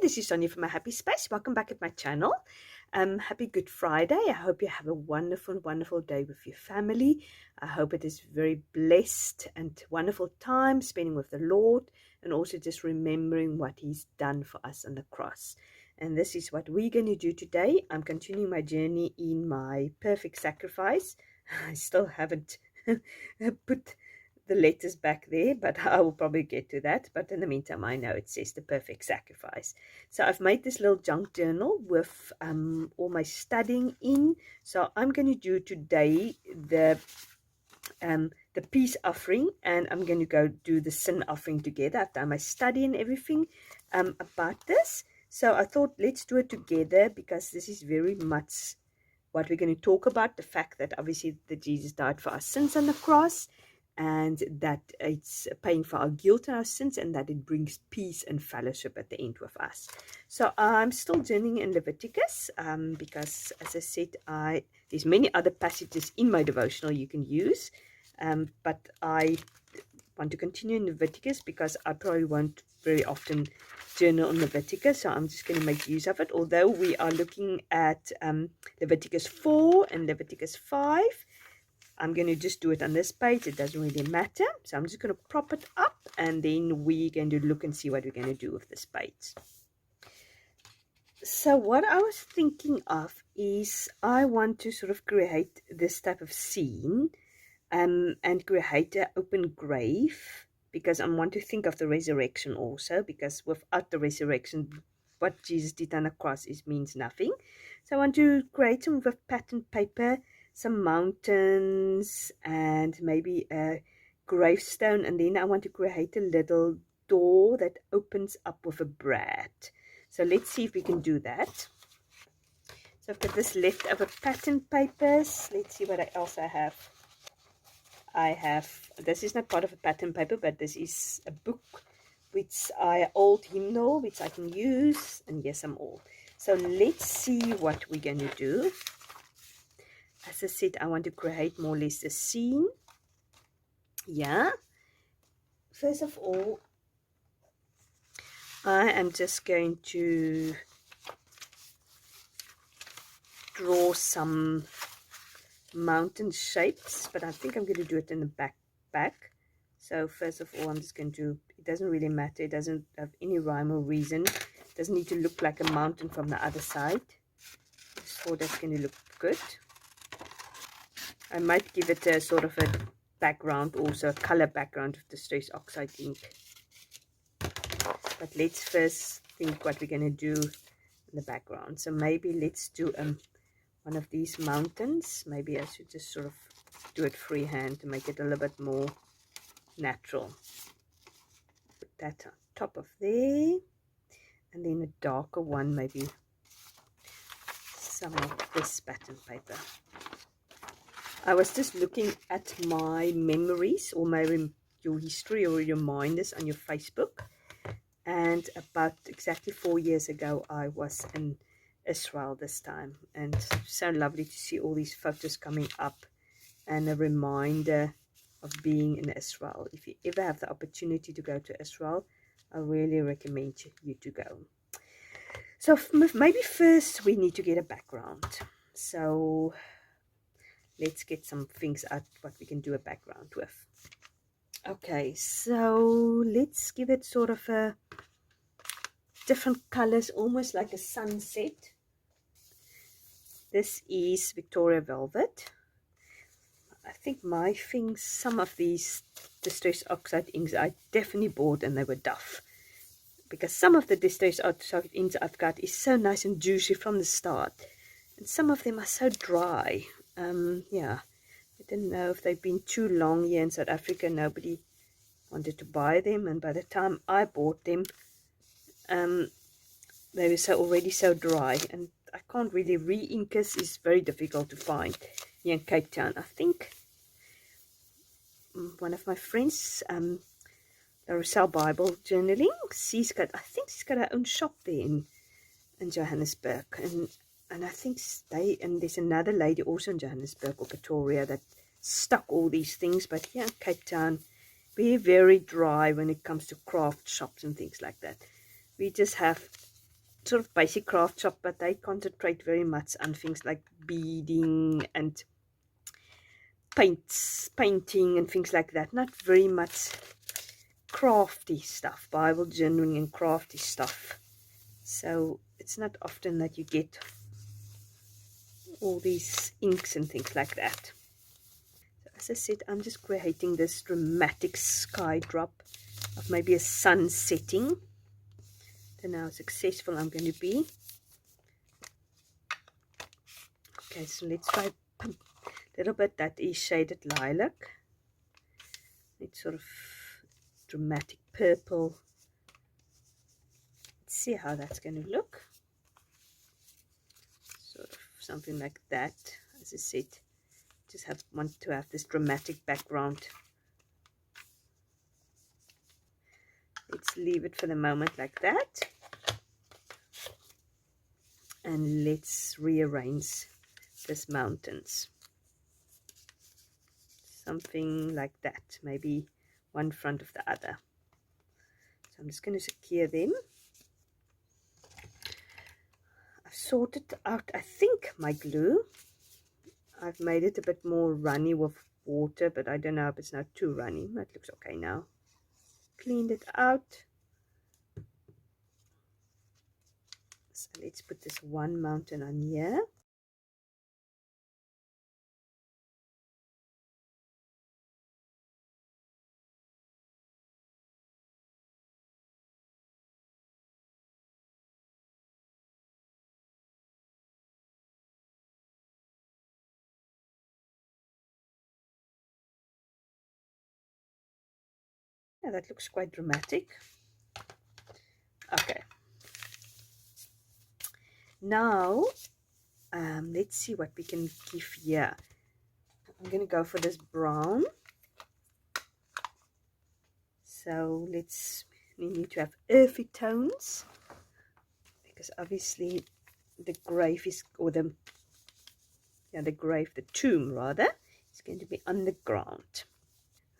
this is Sonja from My Happy Space. Welcome back at my channel. Happy Good Friday. I hope you have a wonderful, wonderful day with your family. I hope it is very blessed and wonderful time spending with the Lord, and also just remembering what He's done for us on the cross. And this is what we're going to do today. I'm continuing my journey in my perfect sacrifice. I still haven't put the letters back there, but I will probably get to that. But in the meantime, I know it says the perfect sacrifice. So I've made this little junk journal with all my studying in. So I'm going to do today the peace offering, and I'm going to go do the sin offering together. I've done my study and everything about this. So I thought, let's do it together, because this is very much what we're going to talk about. The fact that obviously that Jesus died for our sins on the cross, and that it's paying for our guilt and our sins, and that it brings peace and fellowship at the end with us. So I'm still journeying in Leviticus, because as I said, there's many other passages in my devotional you can use, but I want to continue in Leviticus because I probably won't very often journal on Leviticus, so I'm just going to make use of it. Although we are looking at Leviticus 4 and Leviticus 5, I'm going to just do it on this page. It doesn't really matter. So I'm just going to prop it up, and then we're going to look and see what we're going to do with this page. So what I was thinking of is I want to sort of create this type of scene, and create an open grave, because I want to think of the resurrection also, because without the resurrection, what Jesus did on the cross means nothing. So I want to create some with pattern paper, some mountains, and maybe a gravestone, and then I want to create a little door that opens up with a brad. So let's see if we can do that. So I've got this leftover pattern papers. Let's see what else I have. This is not part of a pattern paper, but this is a book, which old hymnal, which I can use, and yes, I'm old. So let's see what we're going to do. As I said, I want to create more or less a scene. Yeah. First of all, I am just going to draw some mountain shapes, but I think I'm going to do it in the back. So first of all, I'm just going to, it doesn't really matter. It doesn't have any rhyme or reason. It doesn't need to look like a mountain from the other side. Just thought that's going to look good. I might give it a sort of a background, also a color background with the stress oxide ink. But let's first think what we're going to do in the background. So maybe let's do one of these mountains. Maybe I should just sort of do it freehand to make it a little bit more natural. Put that on top of there, and then a darker one, maybe some of this pattern paper. I was just looking at my memories, or your history or your reminders on your Facebook, and about exactly 4 years ago I was in Israel this time, and so lovely to see all these photos coming up, and a reminder of being in Israel. If you ever have the opportunity to go to Israel, I really recommend you to go. So maybe first we need to get a background. So let's get some things out what we can do a background with. Okay, so let's give it sort of a different colors, almost like a sunset. This is Victoria Velvet. I think my things, some of these distress oxide inks I definitely bought, and they were Duff, because some of the distress oxide inks I've got is so nice and juicy from the start, and some of them are so dry. Yeah, I didn't know if they've been too long here in South Africa. Nobody wanted to buy them, and by the time I bought them, they were already so dry, and I can't really re-inkers is very difficult to find here in Cape Town. I think one of my friends, Larissa Bible Journaling, I think she's got her own shop there in Johannesburg, and I think there's another lady also in Johannesburg or Pretoria that stock all these things, but here in Cape Town, we're very dry when it comes to craft shops and things like that. We just have sort of basic craft shop, but they concentrate very much on things like beading and painting and things like that. Not very much crafty stuff, Bible journaling and crafty stuff. So it's not often that you get all these inks and things like that. So as I said, I'm just creating this dramatic sky drop of maybe a sun setting. Don't know how successful I'm going to be. Okay, so let's try a little bit. That is shaded lilac. It's sort of dramatic purple. Let's see how that's going to look. Sort of something like that. As I said, just want to have this dramatic background. Let's leave it for the moment like that. And let's rearrange this mountains. Something like that. Maybe one front of the other. So I'm just going to secure them. I've sorted out, I think, my glue. I've made it a bit more runny with water, but I don't know if it's not too runny. That looks okay now. Cleaned it out. So let's put this one mountain on here. Yeah, that looks quite dramatic. Okay. Now, let's see what we can give here. I'm going to go for this brown. So we need to have earthy tones, because obviously the grave is, or the grave, the tomb rather, is going to be underground.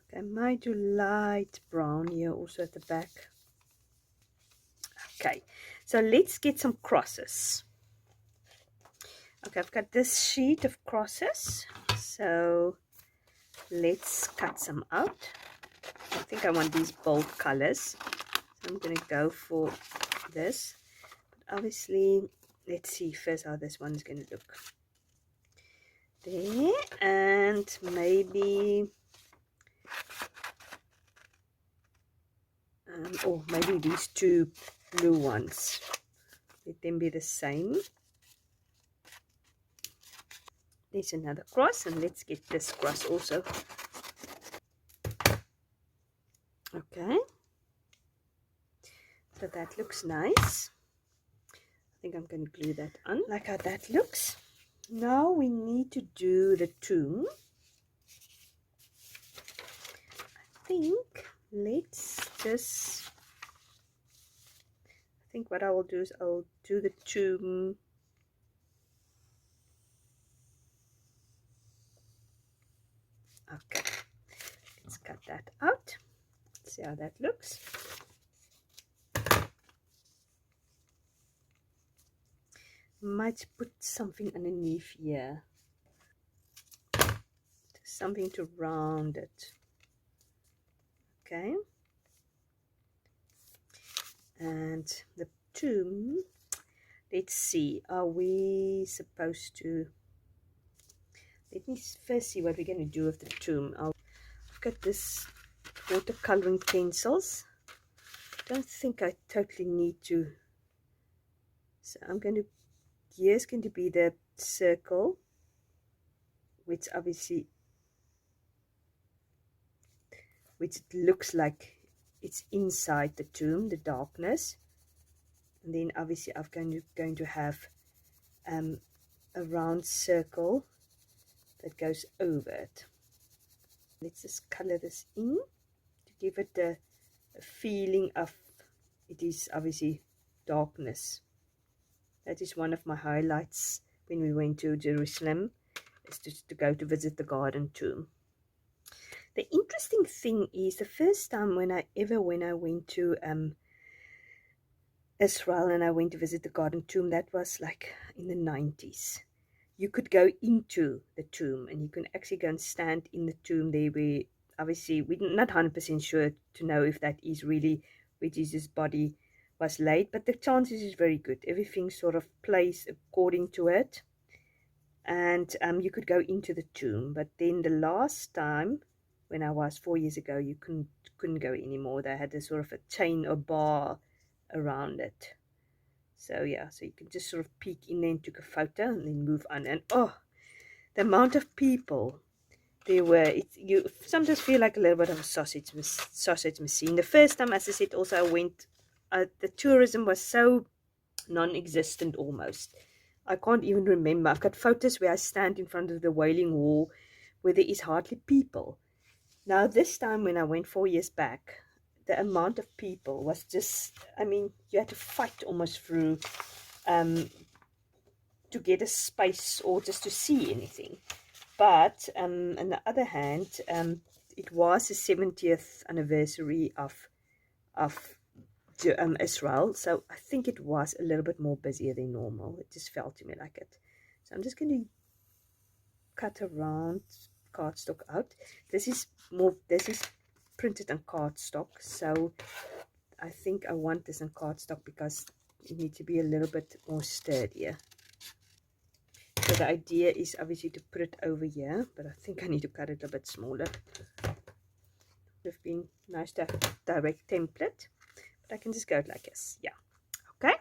Okay, I might do light brown here also at the back. Okay, so let's get some crosses. Okay, I've got this sheet of crosses, so let's cut some out. I think I want these bold colors, so I'm going to go for this. But obviously, let's see first how this one's going to look. There, and maybe or maybe these two blue ones, let them be the same. There's another cross, and let's get this cross also. Okay, so that looks nice. I think I'm going to glue that on. Like how that looks. Now we need to do the tomb. I think what I will do is I'll do the tomb. Okay, let's cut that out. See how that looks. Might put something underneath here, something to round it. Okay, and the tomb, let's see, are we supposed to, let me first see what we're going to do with the tomb. I've got this watercoloring pencils. Don't think I totally need to, so I'm going to, here's going to be the circle, which obviously, which looks like it's inside the tomb, the darkness. And then obviously I'm going to have a round circle that goes over it. Let's just color this in to give it a feeling of, it is obviously darkness. That is one of my highlights when we went to Jerusalem, is just to go to visit the garden tomb. The interesting thing is, the first time when I went to Israel and I went to visit the garden tomb. That was like in the 90s. You could go into the tomb and you can actually go and stand in the tomb there where obviously we're not 100% sure to know if that is really where Jesus' body was laid, but the chances is very good. Everything sort of plays according to it. And you could go into the tomb, but then the last time when I was 4 years ago, you couldn't go anymore. They had a sort of a chain or bar around it. So yeah, so you can just sort of peek in there and took a photo and then move on. And oh, the amount of people there were, you sometimes feel like a little bit of a sausage machine. The first time, as I said, also I went, the tourism was so non-existent almost. I can't even remember. I've got photos where I stand in front of the Wailing Wall where there is hardly people. Now this time when I went 4 years back, the amount of people was just, I mean, you had to fight almost through to get a space or just to see anything. But on the other hand, it was the 70th anniversary of Israel, so I think it was a little bit more busier than normal. It just felt to me like it. So I'm just going to cut around cardstock out. This is printed on cardstock, so I think I want this on cardstock because it needs to be a little bit more sturdier. So the idea is obviously to put it over here, but I think I need to cut it a bit smaller. It would have been nice to have a direct template, but I can just go like this. Yeah, okay.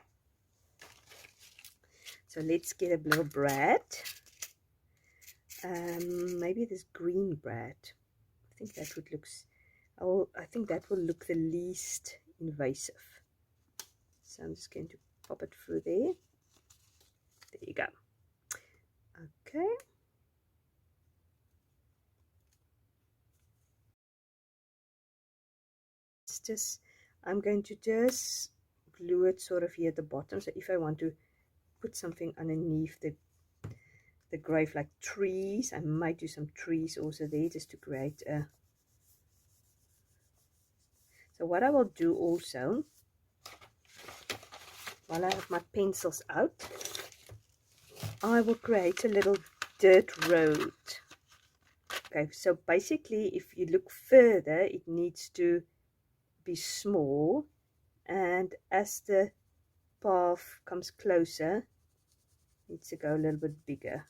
So let's get a little brad. Maybe this green brad. I think that would look. I think that will look the least invasive. So I'm just going to pop it through there. There you go. Okay. It's just, I'm going to just glue it sort of here at the bottom. So if I want to put something underneath the grave, like trees, I might do some trees also there just to create a. So what I will do also, while I have my pencils out, I will create a little dirt road. Okay, so basically if you look further, it needs to be small, and as the path comes closer, it needs to go a little bit bigger.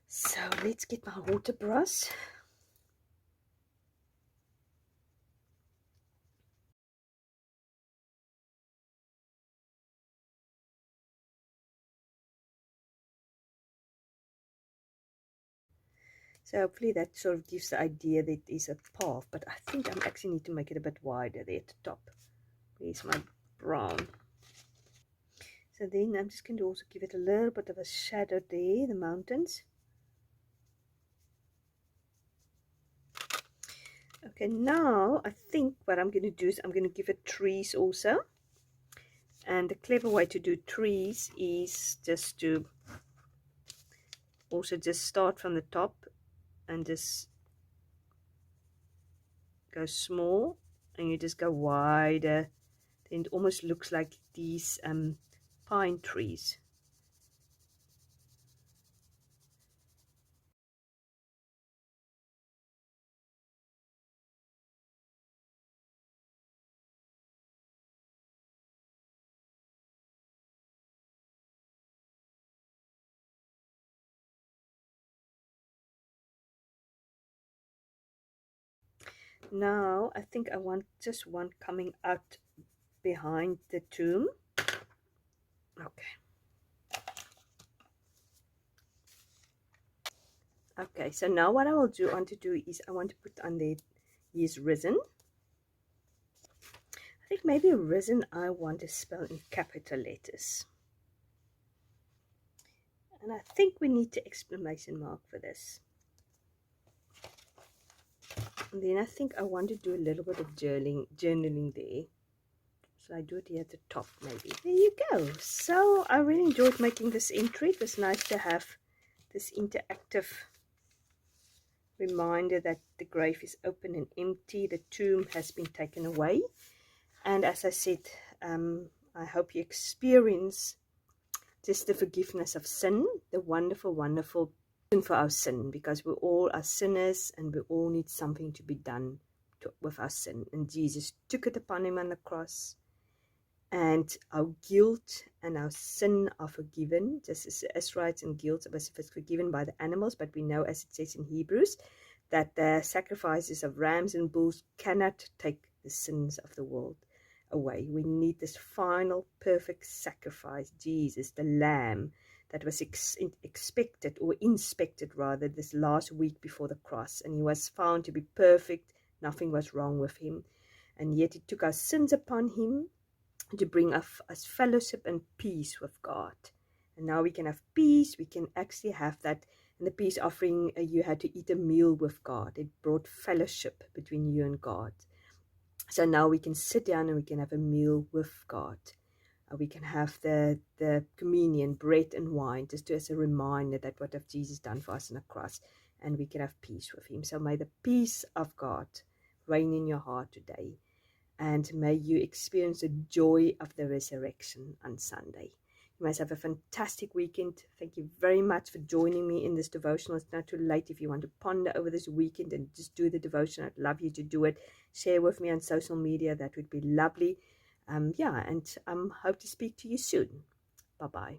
So let's get my water brush. So hopefully that sort of gives the idea that there's a path, but I think I actually need to make it a bit wider there at the top. There's my brown. So then I'm just going to also give it a little bit of a shadow there, the mountains. Okay, now I think what I'm going to do is I'm going to give it trees also. And the clever way to do trees is just to also just start from the top and just go small, and you just go wider. Then it almost looks like these pine trees. Now I think I want just one coming out behind the tomb. Okay. Okay, so now what I will want to do is I want to put on there, he is risen. I think maybe risen I want to spell in capital letters. And I think we need the exclamation mark for this. And then I think I want to do a little bit of journaling there. So I do it here at the top maybe. There you go. So I really enjoyed making this entry. It was nice to have this interactive reminder that the grave is open and empty. The tomb has been taken away. And as I said, I hope you experience just the forgiveness of sin, the wonderful, wonderful for our sin, because we all are sinners and we all need something to be done with our sin. And Jesus took it upon him on the cross, and our guilt and our sin are forgiven, just as the Israelites and guilt was forgiven by the animals. But we know, as it says in Hebrews, that the sacrifices of rams and bulls cannot take the sins of the world away. We need this final perfect sacrifice, Jesus, the lamb that was expected, or inspected rather, this last week before the cross, and he was found to be perfect. Nothing was wrong with him, and yet he took our sins upon him to bring us fellowship and peace with God. And now we can have peace. We can actually have that. In the peace offering, you had to eat a meal with God. It brought fellowship between you and God. So now we can sit down and we can have a meal with God. We can have the communion, bread and wine, just as a reminder that what have Jesus done for us on the cross, and we can have peace with him. So may the peace of God reign in your heart today, and may you experience the joy of the resurrection on Sunday. You must have a fantastic weekend. Thank you very much for joining me in this devotional. It's not too late if you want to ponder over this weekend and just do the devotion. I'd love you to do it. Share with me on social media. That would be lovely. And hope to speak to you soon. Bye-bye.